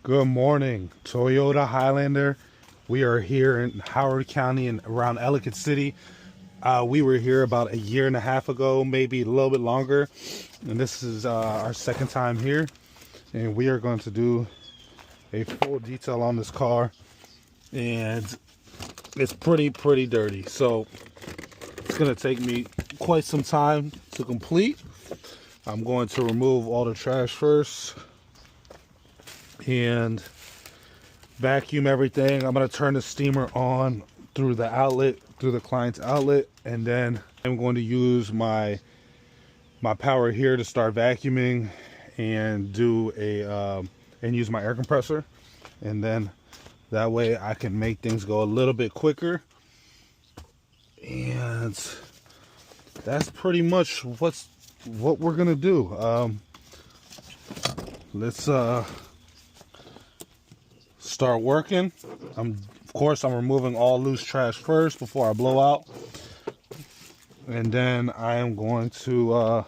Good morning, Toyota Highlander. We are here in Howard County and around Ellicott City. We were here about a year and a half ago, maybe a little bit longer. And this is our second time here. And we are going to do a full detail on this car. And it's pretty dirty. So it's going to take me quite some time to complete. I'm going to remove all the trash first and vacuum everything. I'm going to turn the steamer on through the outlet, through the client's outlet, and then I'm going to use my power here to start vacuuming and do and use my air compressor, and then that way I can make things go a little bit quicker. And that's pretty much what we're gonna do. Let's start working. Of course I'm removing all loose trash first before I blow out, and then I am going to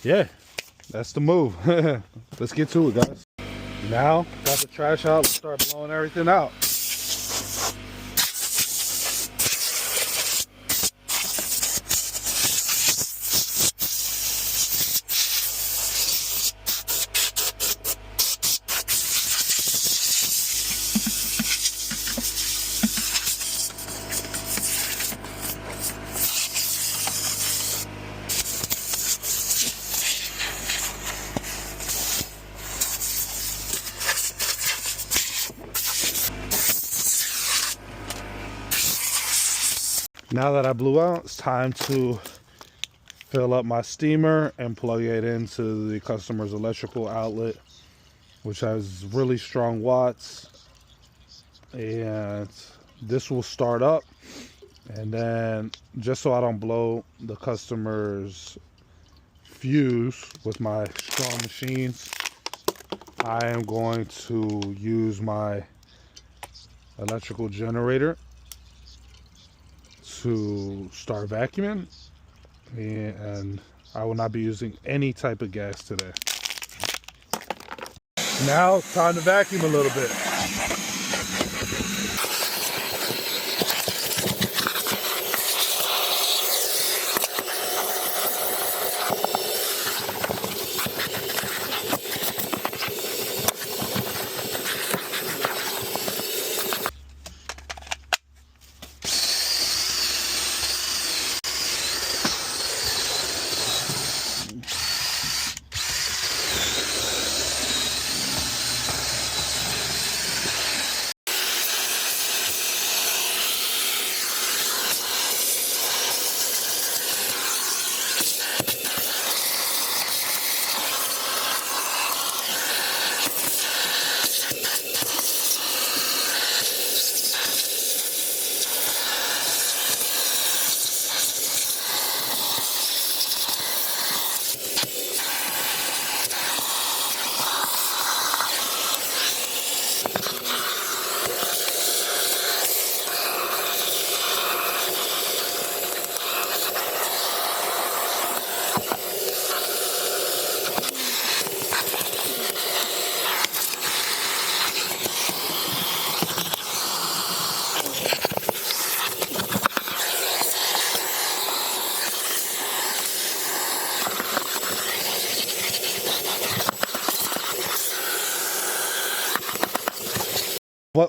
yeah, that's the move. Let's get to it, guys. Now got the trash out, let's start blowing everything out. Now that I blew out, it's time to fill up my steamer and plug it into the customer's electrical outlet, which has really strong watts. And this will start up, and then just so I don't blow the customer's fuse with my strong machines, I am going to use my electrical generator to start vacuuming, and I will not be using any type of gas today. Now it's time to vacuum a little bit.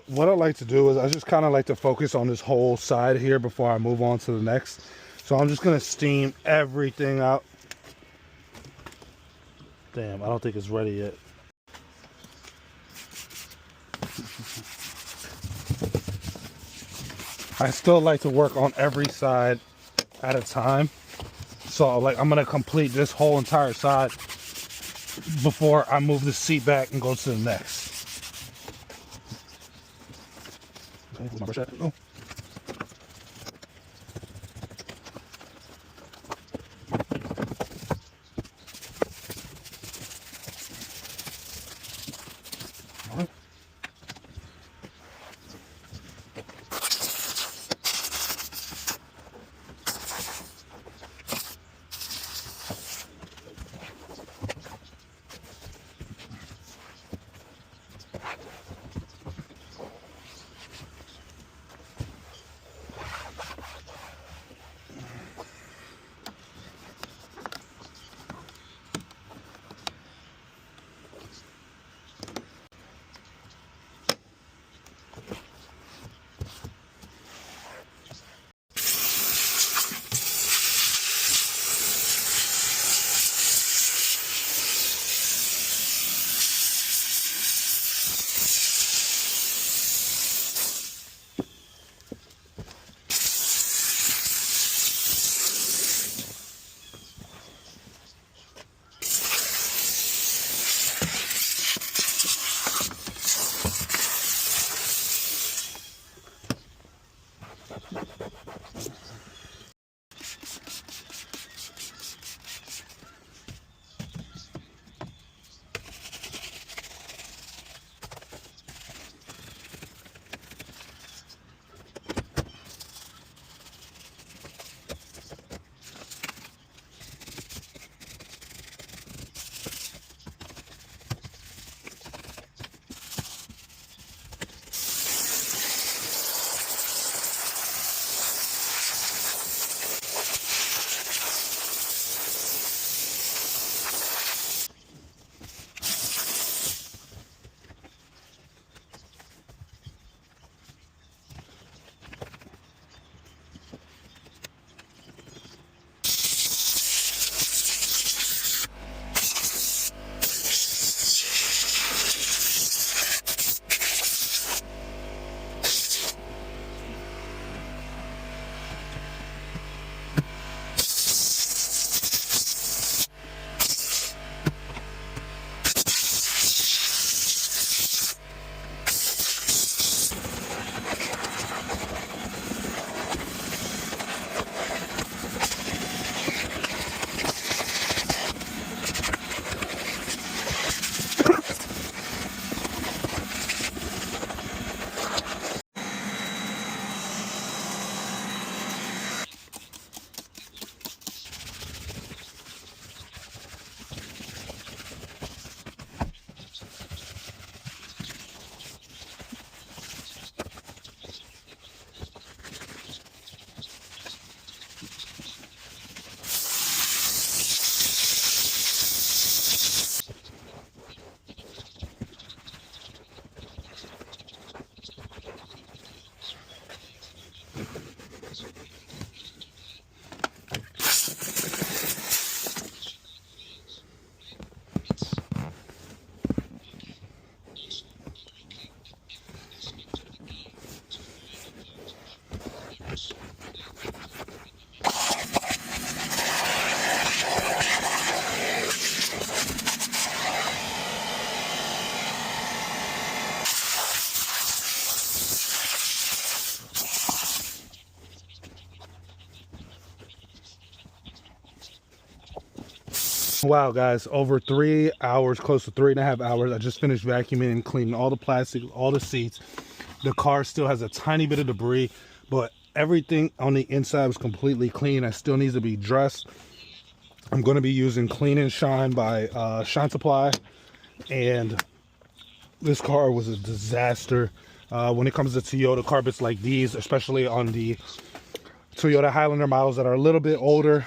What I like to do is I just kind of like to focus on this whole side here before I move on to the next. So I'm just going to steam everything out. Damn, I don't think it's ready yet. I still like to work on every side at a time. So like I'm going to complete this whole entire side before I move the seat back and go to the next. My brush at? Oh. Wow, guys, over 3 hours, close to 3.5 hours. I just finished vacuuming and cleaning all the plastic, all the seats. The car still has a tiny bit of debris, but everything on the inside was completely clean. It still needs to be dressed. I'm going to be using Clean and Shine by Shine Supply, and this car was a disaster. When it comes to Toyota carpets like these, especially on the Toyota Highlander models that are a little bit older,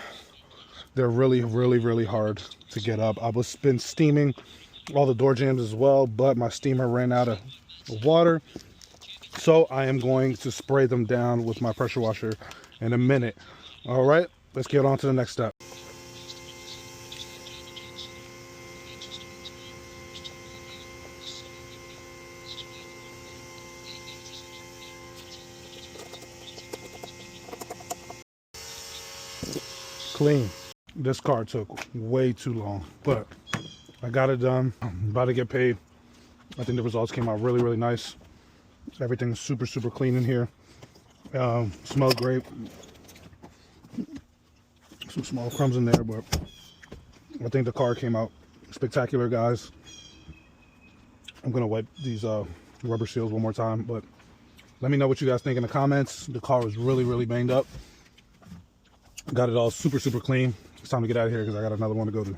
they're really, really, really hard to get up. I was been steaming all the door jambs as well, but my steamer ran out of water. So I am going to spray them down with my pressure washer in a minute. All right, let's get on to the next step. Clean. This car took way too long, but I got it done. I'm about to get paid. I think the results came out really, really nice. Everything's super, super clean in here. Smells great. Some small crumbs in there, but I think the car came out spectacular, guys. I'm gonna wipe these rubber seals one more time, but let me know what you guys think in the comments. The car was really, really banged up. Got it all super, super clean. It's time to get out of here because I got another one to go to.